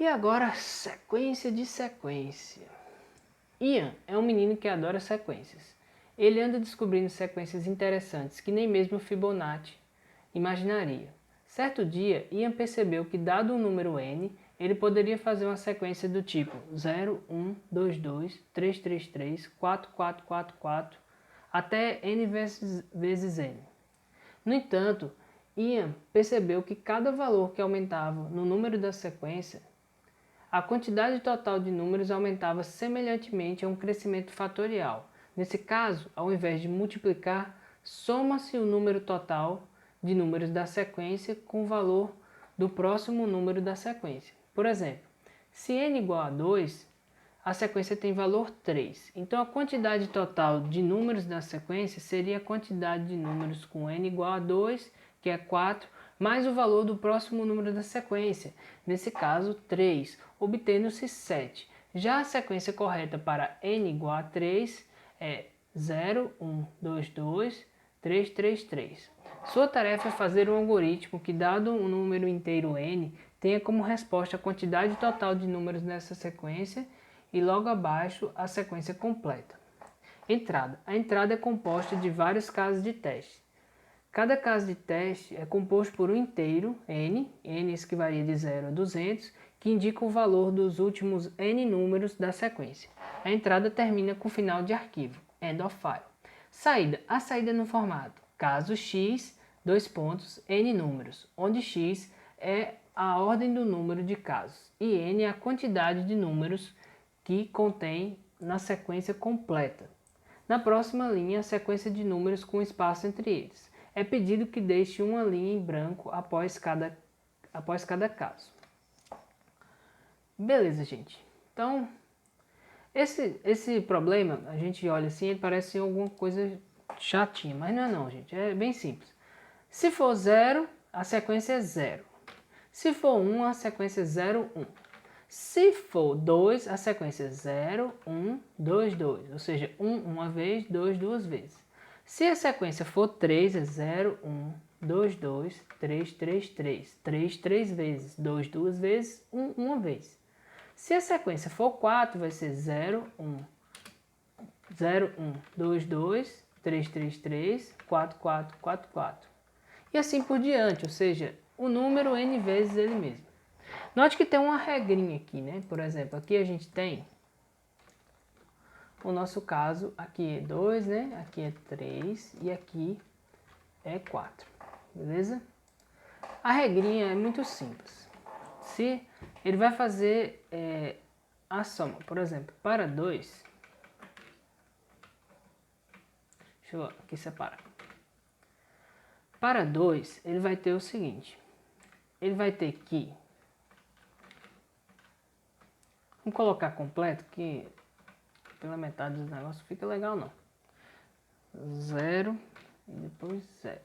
E agora, sequência de sequência. Ian é um menino que adora sequências. Ele anda descobrindo sequências interessantes que nem mesmo Fibonacci imaginaria. Certo dia, Ian percebeu que, dado um número n, ele poderia fazer uma sequência do tipo 0, 1, 2, 2, 3, 3, 3, 4, 4, 4, 4, até n vezes n. No entanto, Ian percebeu que cada valor que aumentava no número da sequência, a quantidade total de números aumentava semelhantemente a um crescimento fatorial. Nesse caso, ao invés de multiplicar, soma-se o número total de números da sequência com o valor do próximo número da sequência. Por exemplo, se n igual a 2, a sequência tem valor 3. Então a quantidade total de números da sequência seria a quantidade de números com n igual a 2, que é 4, mais o valor do próximo número da sequência, nesse caso 3, obtendo-se 7. Já a sequência correta para n igual a 3 é 0, 1, 2, 2, 3, 3, 3. Sua tarefa é fazer um algoritmo que, dado um número inteiro n, tenha como resposta a quantidade total de números nessa sequência e logo abaixo a sequência completa. Entrada. A entrada é composta de vários casos de teste. Cada caso de teste é composto por um inteiro, n esse que varia de 0 a 200, que indica o valor dos últimos n números da sequência. A entrada termina com o final de arquivo, end of file. Saída. A saída no formato caso x, n números, onde x é a ordem do número de casos e n é a quantidade de números que contém na sequência completa. Na próxima linha, a sequência de números com espaço entre eles. É pedido que deixe uma linha em branco após cada caso. Beleza, gente. Então, esse problema, a gente olha assim, ele parece alguma coisa chatinha, mas não é não, gente. É bem simples. Se for 0, a sequência é 0. Se for 1, a sequência é 0, 1. Se for 2, a sequência é 0, 1, 2, 2. Ou seja, 1 uma vez, 2 duas vezes. Se a sequência for 3, é 0, 1, 2, 2, 3, 3, 3. 3, 3 vezes, 2 duas vezes, 1 uma vez. Se a sequência for 4, vai ser 0, 1, 0, 1, 2, 2, 3, 3, 3, 4, 4, 4, 4. E assim por diante, ou seja, o número n vezes ele mesmo. Note que tem uma regrinha aqui, né? Por exemplo, aqui a gente tem o nosso caso, aqui é 2, né? Aqui é 3 e aqui é 4, beleza? A regrinha é muito simples. Se ele vai fazer a soma, por exemplo, para 2, deixa eu aqui separar. Para 2, ele vai ter o seguinte, ele vai ter que, vamos colocar completo, que pela metade do negócio fica legal não. 0 e depois 0.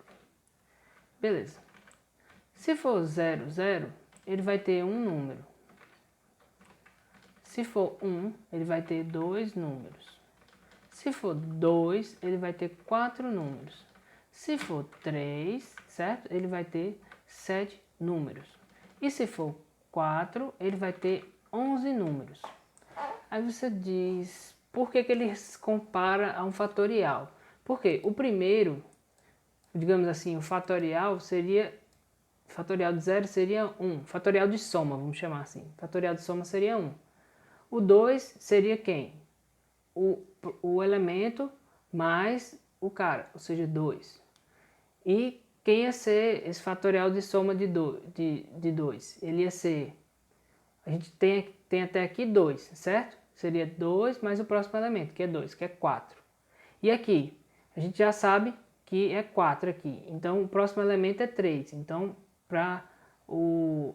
Beleza. Se for 0, 0, ele vai ter um número. Se for 1, ele vai ter 2 números. Se for 2, ele vai ter 4 números. Se for 3, certo? Ele vai ter 7 números. E se for 4, ele vai ter 11 números. Aí você diz, por que ele compara a um fatorial? Porque o primeiro, digamos assim, o fatorial seria, fatorial de 0 seria 1. Fatorial de soma, vamos chamar assim. Fatorial de soma seria 1. O 2 seria quem? O elemento mais o cara, ou seja, 2. E quem ia ser esse fatorial de soma de 2? Ele ia ser, a gente tem até aqui 2, certo? Seria 2 mais o próximo elemento, que é 2, que é 4. E aqui, a gente já sabe que é 4 aqui. Então, o próximo elemento é 3. Então, para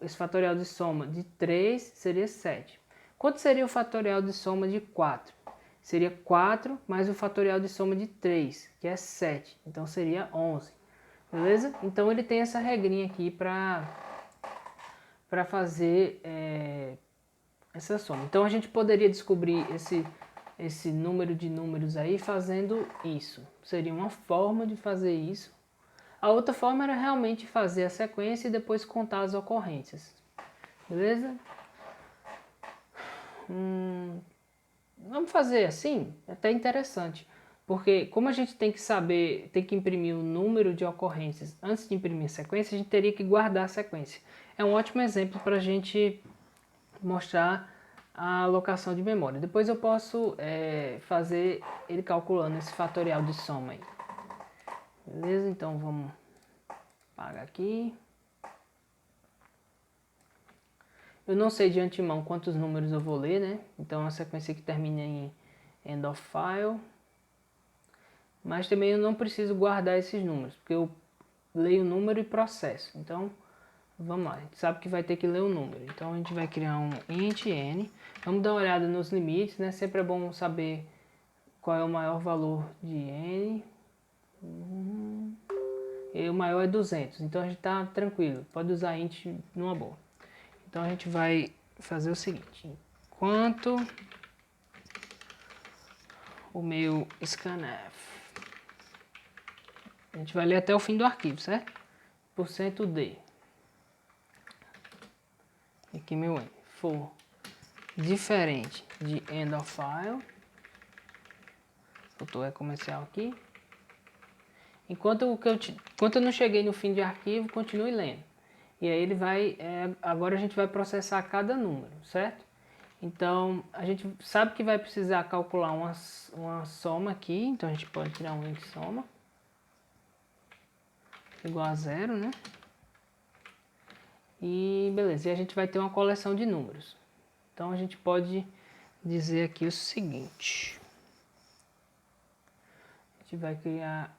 esse fatorial de soma de 3 seria 7. Quanto seria o fatorial de soma de 4? Seria 4 mais o fatorial de soma de 3, que é 7. Então, seria 11. Beleza? Então, ele tem essa regrinha aqui para fazer essa soma. Então, a gente poderia descobrir esse número de números aí fazendo isso. Seria uma forma de fazer isso. A outra forma era realmente fazer a sequência e depois contar as ocorrências. Beleza? Vamos fazer assim? É até interessante. Porque como a gente tem que saber, tem que imprimir o número de ocorrências antes de imprimir a sequência, a gente teria que guardar a sequência. É um ótimo exemplo para a gente mostrar a alocação de memória. Depois eu posso fazer ele calculando esse fatorial de soma aí. Beleza? Então vamos apagar aqui. Eu não sei de antemão quantos números eu vou ler, né? Então a sequência que termina em end of file. Mas também eu não preciso guardar esses números, porque eu leio o número e processo. Então, vamos lá. A gente sabe que vai ter que ler o número. Então a gente vai criar um int n. Vamos dar uma olhada nos limites, né? Sempre é bom saber qual é o maior valor de n. E o maior é 200, então a gente tá tranquilo. Pode usar int numa boa. Então a gente vai fazer o seguinte. Enquanto o meu scanf, a gente vai ler até o fim do arquivo, certo? %d. Aqui meu n for diferente de end of file, botou comercial aqui. Enquanto eu não cheguei no fim de arquivo, continue lendo. E aí ele vai, agora a gente vai processar cada número, certo? Então a gente sabe que vai precisar calcular uma soma aqui, então a gente pode tirar um int soma igual a 0, né? E beleza, e a gente vai ter uma coleção de números. Então a gente pode dizer aqui o seguinte. A gente vai criar...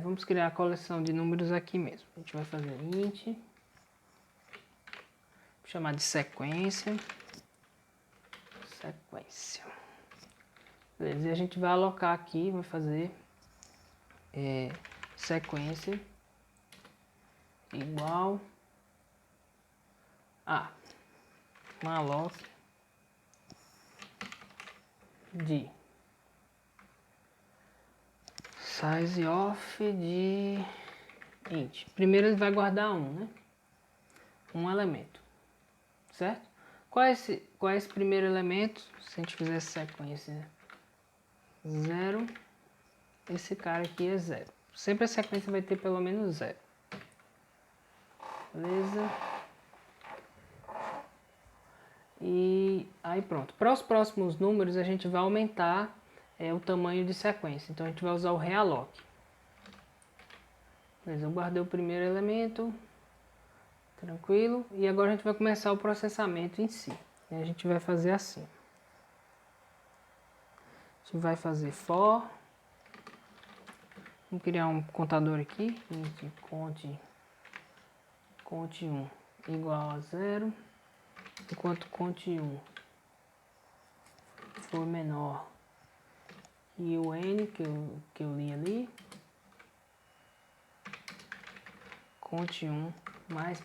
vamos criar a coleção de números aqui mesmo. A gente vai fazer int. Vou chamar de sequência. Sequência. Beleza, e a gente vai alocar aqui, vai fazer sequência igual a malloc de size of de int. Primeiro ele vai guardar né? Um elemento, certo? Qual é esse primeiro elemento? Se a gente fizer sequência 0, esse cara aqui é 0. Sempre a sequência vai ter pelo menos 0. Beleza? E aí pronto. Para os próximos números a gente vai aumentar o tamanho de sequência. Então a gente vai usar o realloc. Beleza, eu guardei o primeiro elemento. Tranquilo. E agora a gente vai começar o processamento em si. E a gente vai fazer assim. A gente vai fazer for. Vamos criar um contador aqui. Conte 1 igual a 0. Enquanto conte 1 for menor que o n que eu li ali, conte 1 mais.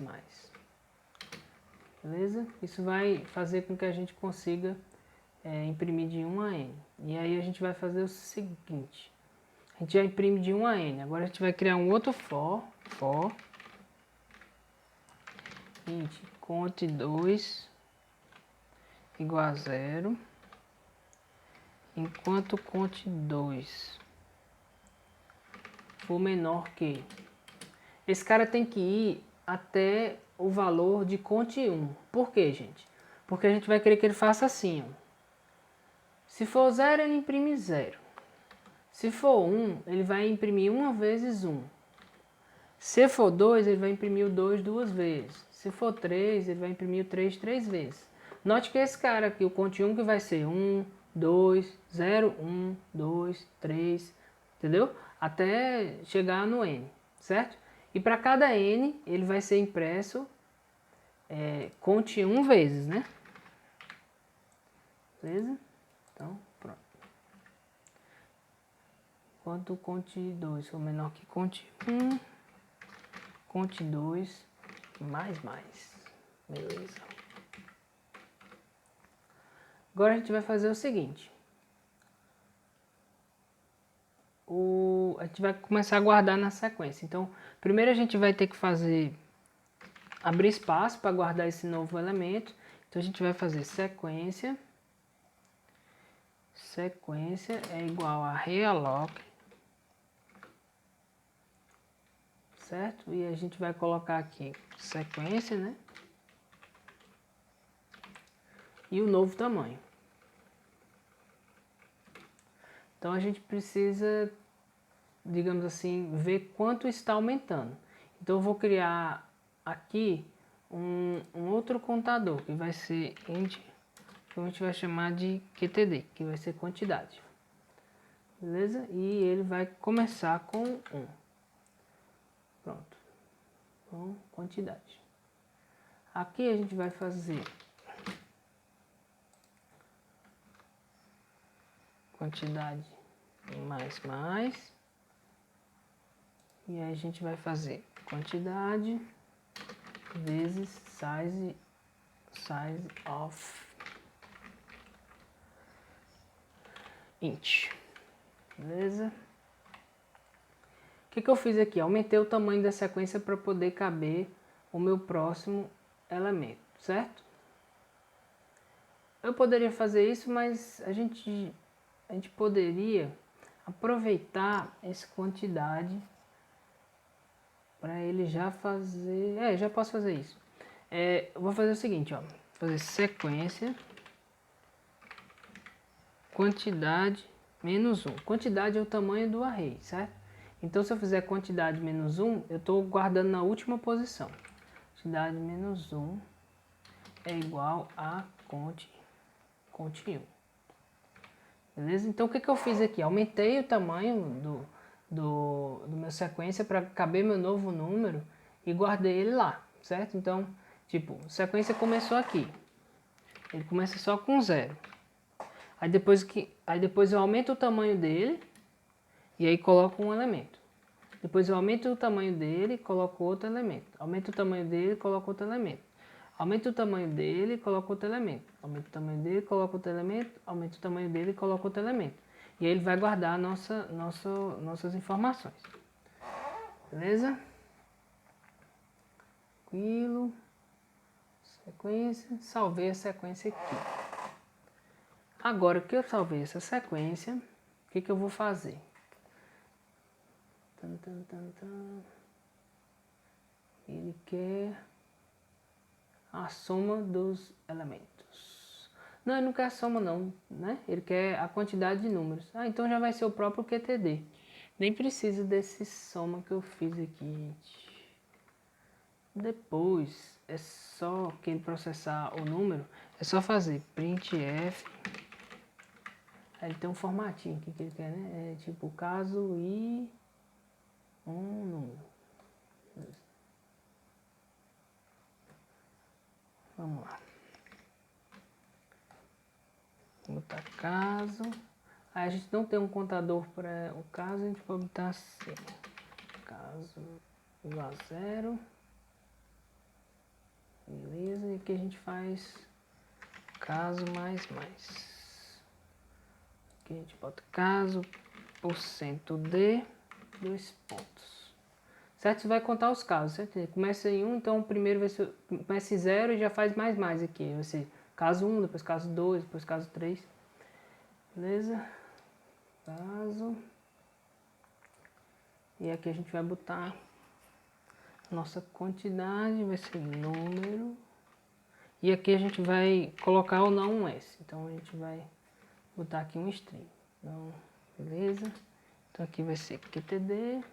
Beleza? Isso vai fazer com que a gente consiga imprimir de 1 a n. E aí a gente vai fazer o seguinte. A gente já imprime de 1 a n. Agora a gente vai criar um outro for int conte 2 igual a 0. Enquanto conte 2 for menor que... Esse cara tem que ir até o valor de conte 1. Por quê, gente? Porque a gente vai querer que ele faça assim, ó. Se for 0, ele imprime 0. Se for 1, ele vai imprimir 1 vezes 1. Se for 2, ele vai imprimir o 2 duas vezes. Se for 3, ele vai imprimir o 3 três vezes. Note que esse cara aqui, o conte 1, que vai ser 1, 2, 0, 1, 2, 3, entendeu? Até chegar no n, certo? E para cada n, ele vai ser impresso conte 1 vezes, né? Beleza? Então, pronto. Enquanto conte 2 for menor que conte 1, conte 2 mais. Beleza. Agora a gente vai fazer o seguinte. A gente vai começar a guardar na sequência. Então, primeiro a gente vai ter que abrir espaço para guardar esse novo elemento. Então a gente vai fazer sequência. Sequência é igual a realloc. Certo? E a gente vai colocar aqui sequência, né? E o novo tamanho. Então a gente precisa, digamos assim, ver quanto está aumentando. Então eu vou criar aqui um outro contador, que vai ser int, que a gente vai chamar de QTD, que vai ser quantidade. Beleza? E ele vai começar com 1. Pronto. Com quantidade. Aqui a gente vai fazer quantidade mais. E aí a gente vai fazer quantidade vezes size of int. Beleza? O que eu fiz aqui? Aumentei o tamanho da sequência para poder caber o meu próximo elemento, certo? Eu poderia fazer isso, mas a gente poderia aproveitar essa quantidade para ele já fazer... já posso fazer isso. Eu vou fazer o seguinte, ó. Fazer sequência quantidade menos 1. Quantidade é o tamanho do array, certo? Então, se eu fizer quantidade menos 1, eu estou guardando na última posição. Quantidade menos 1 é igual a conte 1. Beleza? Então, o que eu fiz aqui? Aumentei o tamanho do meu sequência para caber meu novo número e guardei ele lá, certo? Então, tipo, sequência começou aqui. Ele começa só com 0. Aí depois eu aumento o tamanho dele e aí coloco um elemento. Depois eu aumento o tamanho dele e coloco outro elemento. Aumento o tamanho dele e coloco outro elemento. Aumento o tamanho dele e coloco outro elemento. Aumento o tamanho dele e coloco outro elemento. Aumento o tamanho dele e coloco outro elemento. E aí ele vai guardar nossas informações. Beleza? Tranquilo. Sequência. Salvei a sequência aqui. Agora que eu salvei essa sequência, o que eu vou fazer? Ele quer a soma dos elementos. Não, ele não quer a soma não, né? Ele quer a quantidade de números. Ah, então já vai ser o próprio QTD. Nem precisa desse soma que eu fiz aqui, gente. Depois, é só que ele processar o número, é só fazer printf. Aí ele tem um formatinho aqui que ele quer, né? É tipo caso e um número. Vamos lá. Vou botar caso. Aí a gente não tem um contador para o caso, a gente pode botar assim. Caso igual a 0. Beleza, e aqui a gente faz caso mais. Aqui a gente bota caso, %d, 2 pontos. Certo? Você vai contar os casos, certo? Começa em 1, então o primeiro vai ser, começa em 0 e já faz mais aqui. Vai ser caso 1, depois caso 2, depois caso 3. Beleza? Caso. E aqui a gente vai botar nossa quantidade, vai ser número. E aqui a gente vai colocar ou não um S. Então a gente vai botar aqui um string. Então, beleza? Então aqui vai ser QTD,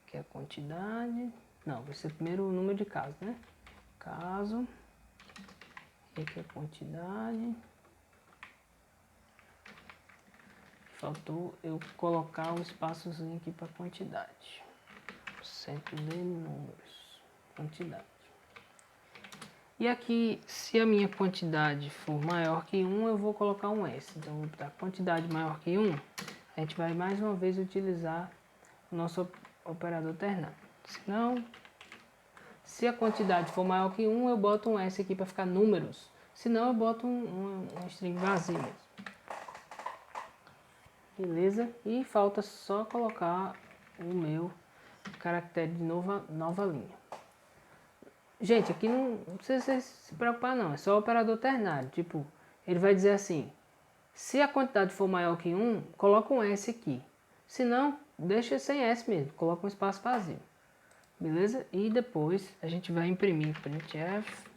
que é a quantidade. Não, vai ser primeiro o número de casos, né? Caso. E aqui é a quantidade. Faltou eu colocar o espaçozinho aqui para quantidade. Cento de números. Quantidade. E aqui, se a minha quantidade for maior que 1, eu vou colocar um S. Então, vou botar quantidade maior que 1, a gente vai mais uma vez utilizar o nosso operador ternário. Se a quantidade for maior que 1, eu boto um S aqui para ficar números. Senão, eu boto um string vazio mesmo. Beleza? E falta só colocar o meu caractere de nova linha. Gente, aqui não precisa se preocupar não, é só o operador ternário. Tipo, ele vai dizer assim, se a quantidade for maior que 1, coloca um S aqui. Se não, deixa sem S mesmo, coloca um espaço vazio. Beleza? E depois a gente vai imprimir printf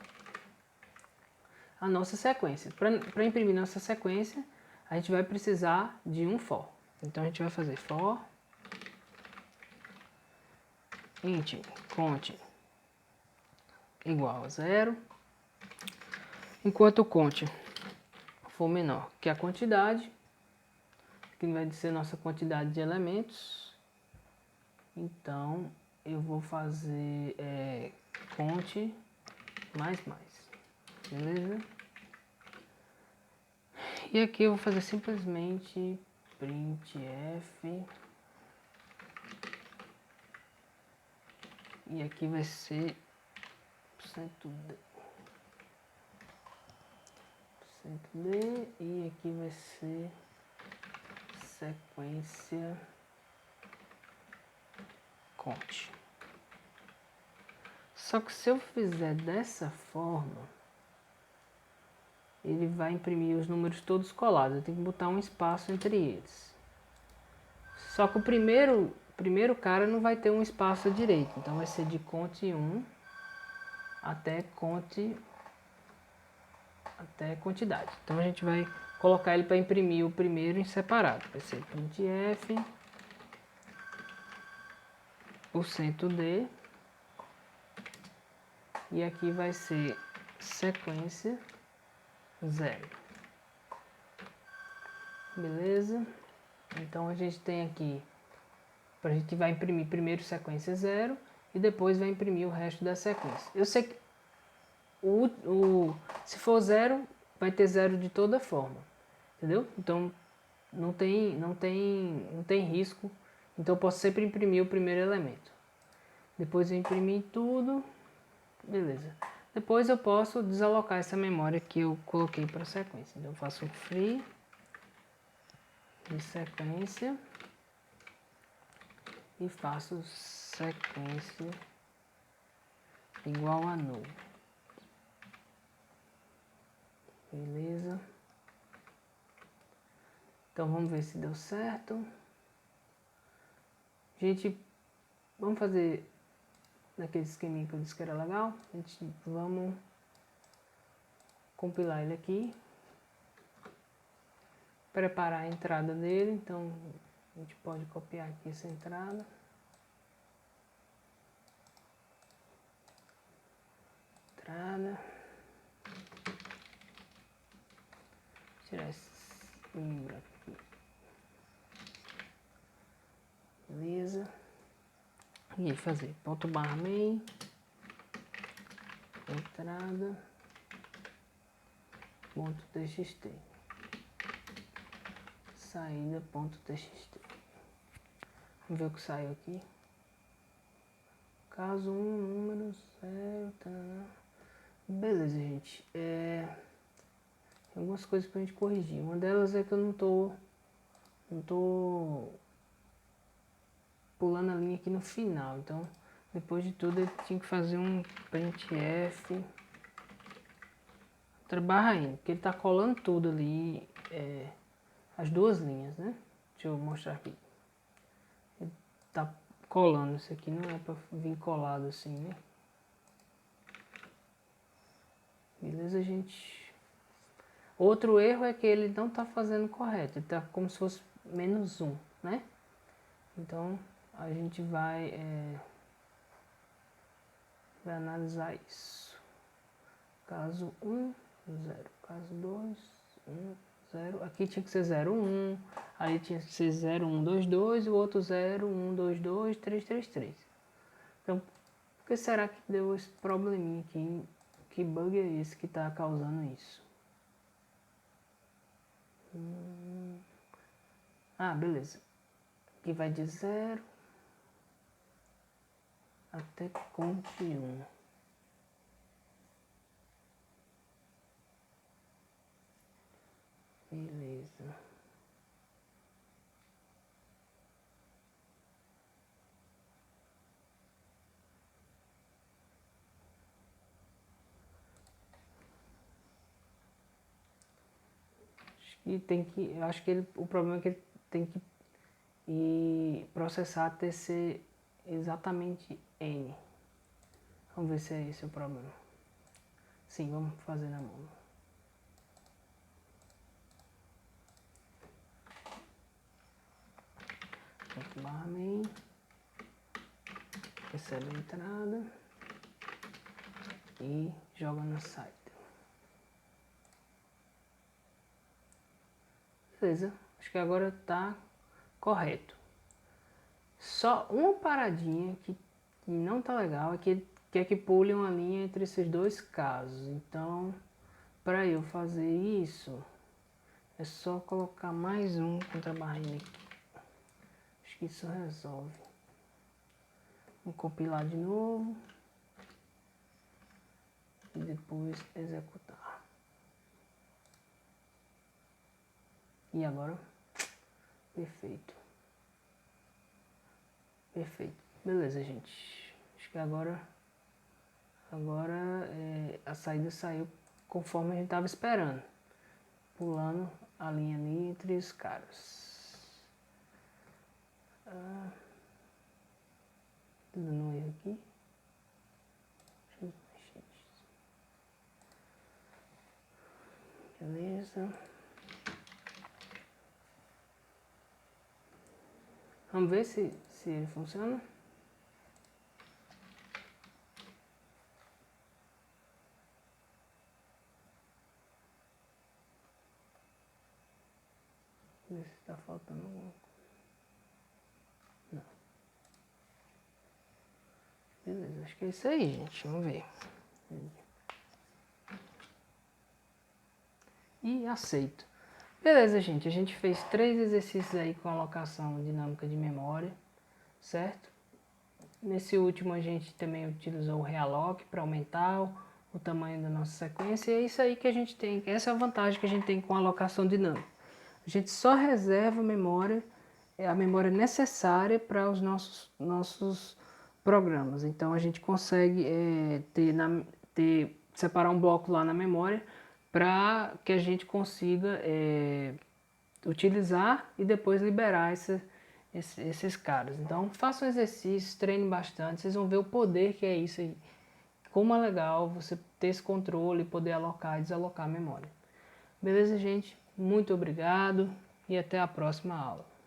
a nossa sequência. Para imprimir nossa sequência, a gente vai precisar de um for. Então a gente vai fazer for int cont igual a 0, enquanto o cont for menor que a quantidade, que vai ser nossa quantidade de elementos. Então eu vou fazer cont mais, beleza? E aqui eu vou fazer simplesmente printf, e aqui vai ser %d, e aqui vai ser sequência cont. Só que se eu fizer dessa forma, ele vai imprimir os números todos colados. Eu tenho que botar um espaço entre eles. Só que o primeiro cara não vai ter um espaço à direita. Então vai ser de cont 1 até quantidade. Então a gente vai colocar ele para imprimir o primeiro em separado. Vai ser printf %d, e aqui vai ser sequência 0. Beleza? Então a gente tem aqui, a gente vai imprimir primeiro sequência 0 e depois vai imprimir o resto da sequência. Eu sei que se for 0, vai ter 0 de toda forma, entendeu? Então não tem risco, então eu posso sempre imprimir o primeiro elemento. Depois eu imprimir tudo, beleza. Depois eu posso desalocar essa memória que eu coloquei para a sequência. Então eu faço um free de sequência e faço sequência igual a null. Beleza? Então vamos ver se deu certo. Gente, vamos fazer naquele esqueminha que eu disse que era legal. Vamos compilar ele aqui. Preparar a entrada dele, então a gente pode copiar aqui essa entrada. Tirar esse membro aqui. Beleza. E fazer ponto barra main, entrada, ponto txt, saída ponto txt. Vamos ver o que saiu aqui. Caso 1, número 0, tá. Beleza, gente. Tem algumas coisas pra gente corrigir. Uma delas é que eu não tô pulando a linha aqui no final. Então, depois de tudo, ele tinha que fazer um printf outra barra n, porque ele tá colando tudo ali, as duas linhas, né? Deixa eu mostrar aqui. Ele tá colando, isso aqui não é pra vir colado assim, né? Beleza, gente? Outro erro é que ele não tá fazendo correto, ele tá como se fosse -1, né? Então, a gente vai analisar isso. Caso 1, 0. Caso 2, 1, 0. Aqui tinha que ser 0, 1. Aí tinha que ser 0, 1, 2, 2. E o outro 0, 1, 2, 2, 3, 3, 3. Então, por que será que deu esse probleminha aqui? Que bug é esse que está causando isso? Beleza. Aqui vai de 0 até conte 1. Beleza. Eu acho que o problema é que ele tem que processar TC exatamente N. Vamos ver se é esse o problema. Sim, vamos fazer na mão. Barra main, recebe a entrada e joga no site. Beleza, acho que agora tá correto. Só uma paradinha que não tá legal é que ele quer que pule uma linha entre esses dois casos. Então, para eu fazer isso, é só colocar mais um contrabarrinha aqui. Acho que isso resolve. Vou compilar de novo e depois executar. E agora? Perfeito. Perfeito. Beleza, gente. Acho que agora a saída saiu conforme a gente estava esperando. Pulando a linha ali entre os caras. Tudo no erro aqui. Beleza. Vamos ver se ele funciona. Ver se está faltando alguma coisa. Não. Beleza, acho que é isso aí, gente. Vamos ver. E aceito. Beleza, gente. A gente fez 3 exercícios aí com alocação dinâmica de memória, certo? Nesse último a gente também utilizou o realloc para aumentar o tamanho da nossa sequência. E é isso aí que a gente tem. Essa é a vantagem que a gente tem com a alocação dinâmica. A gente só reserva a memória necessária para os nossos programas. Então a gente consegue separar um bloco lá na memória para que a gente consiga utilizar e depois liberar esses caras. Então façam exercícios, treinem bastante, vocês vão ver o poder que é isso aí. Como é legal você ter esse controle, poder alocar e desalocar a memória. Beleza, gente? Muito obrigado e até a próxima aula.